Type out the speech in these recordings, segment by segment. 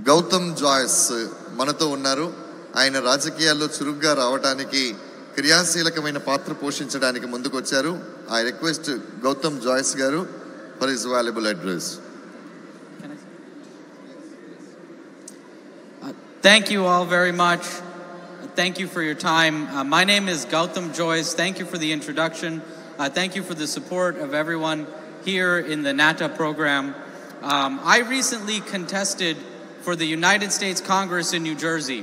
Gautham Jayas మనతో ఉన్నారు. ఆయన రాజకీయాల్లో చురుగ్గా రావడానికి క్రియాశీలకమైన పాత్ర పోషించడానికి ముందుకు వచ్చారు. I request Gautham Jayas garu for his valuable address. Thank you all very much. Thank you for your time. My name is Gautham Jayas. Thank you for the introduction. Thank you for the support of everyone here in the NATA program. I recently contested for the United States Congress in New Jersey.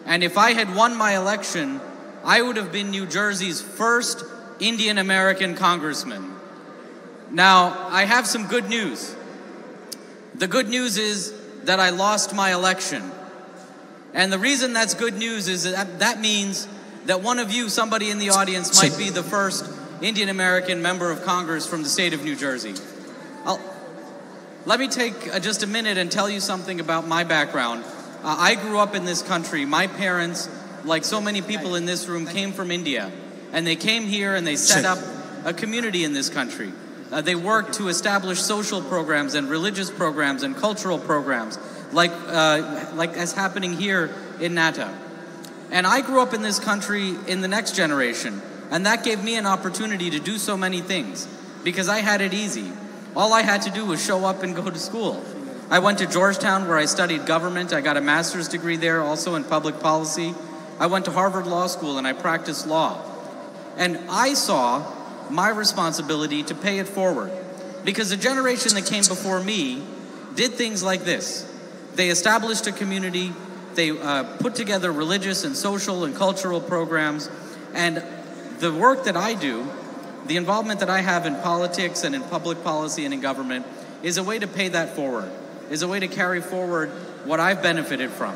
And if I had won my election, I would have been New Jersey's first Indian American congressman. Now, I have some good news. The good news is that I lost my election. And the reason that's good news is that means that one of you, somebody in the audience, might be the first Indian American member of Congress from the state of New Jersey. Let me take just a minute and tell you something about my background. I grew up in this country. My parents, like so many people in this room, came from India. And they came here and they set up a community in this country. They worked to establish social programs and religious programs and cultural programs, like as happening here in NATA. And I grew up in this country in the next generation. And that gave me an opportunity to do so many things because I had it easy. All I had to do was show up and go to school. I went to Georgetown where I studied government. I got a master's degree there, also in public policy. I went to Harvard Law School and I practiced law. And I saw my responsibility to pay it forward because the generation that came before me did things like this. They established a community. They put together religious and social and cultural programs. And the work that I do, the involvement that I have in politics and in public policy and in government is a way to pay that forward, is a way to carry forward what I've benefited from.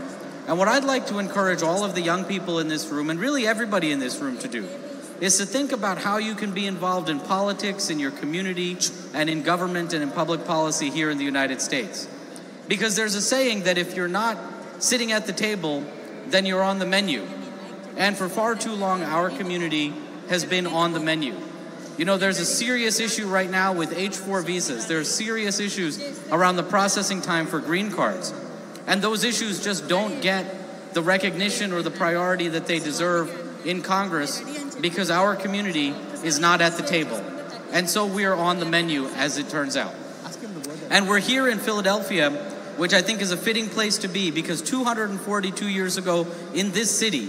And what I'd like to encourage all of the young people in this room, and really everybody in this room to do, is to think about how you can be involved in politics, in your community, and in government and in public policy here in the United States. Because there's a saying that if you're not sitting at the table, then you're on the menu. And for far too long, our community has been on the menu. You know, there's a serious issue right now with H-4 visas. There are serious issues around the processing time for green cards. And those issues just don't get the recognition or the priority that they deserve in Congress because our community is not at the table. And so we are on the menu, as it turns out. And we're here in Philadelphia, which I think is a fitting place to be because 242 years ago in this city,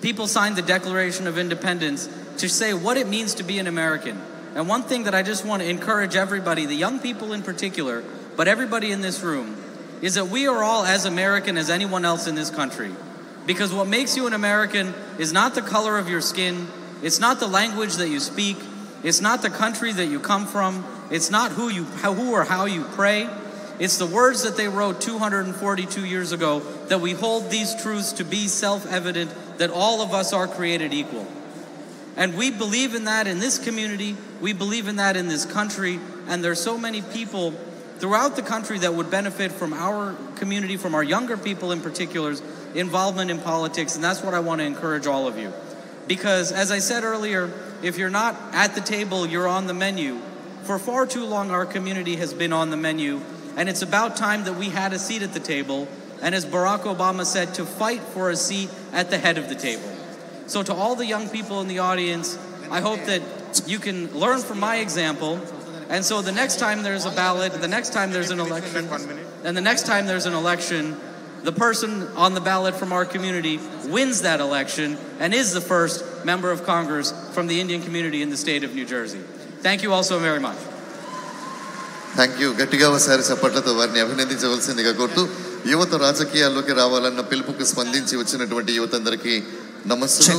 people signed the Declaration of Independence to say what it means to be an American. And one thing that I just want to encourage everybody, the young people in particular, but everybody in this room, is that we are all as American as anyone else in this country. Because what makes you an American is not the color of your skin, it's not the language that you speak, it's not the country that you come from, it's not who or how you pray. It's the words that they wrote 242 years ago that we hold these truths to be self-evident that all of us are created equal. And we believe in that in this community, we believe in that in this country, and there's so many people throughout the country that would benefit from our community, from our younger people in particular's involvement in politics, and that's what I want to encourage all of you. Because as I said earlier, if you're not at the table, you're on the menu. For far too long, our community has been on the menu, and it's about time that we had a seat at the table, and as Barack Obama said, to fight for a seat at the head of the table. So to all the young people in the audience, I hope that you can learn from my example. And so the next time there's a ballot, the next time there's an election, and the next time there's an election, the person on the ballot from our community wins that election and is the first member of Congress from the Indian community in the state of New Jersey. Thank you all so very much. Thank you. గట్టిగా ఒకసారి చప్పట్లతో వారిని అభినందించవలసిందిగా కోరుతూ యువత రాజకీయాల్లోకి రావాలన్న పిలుపుకు స్పందించి వచ్చినటువంటి యువతందరికీ నమస్సులు.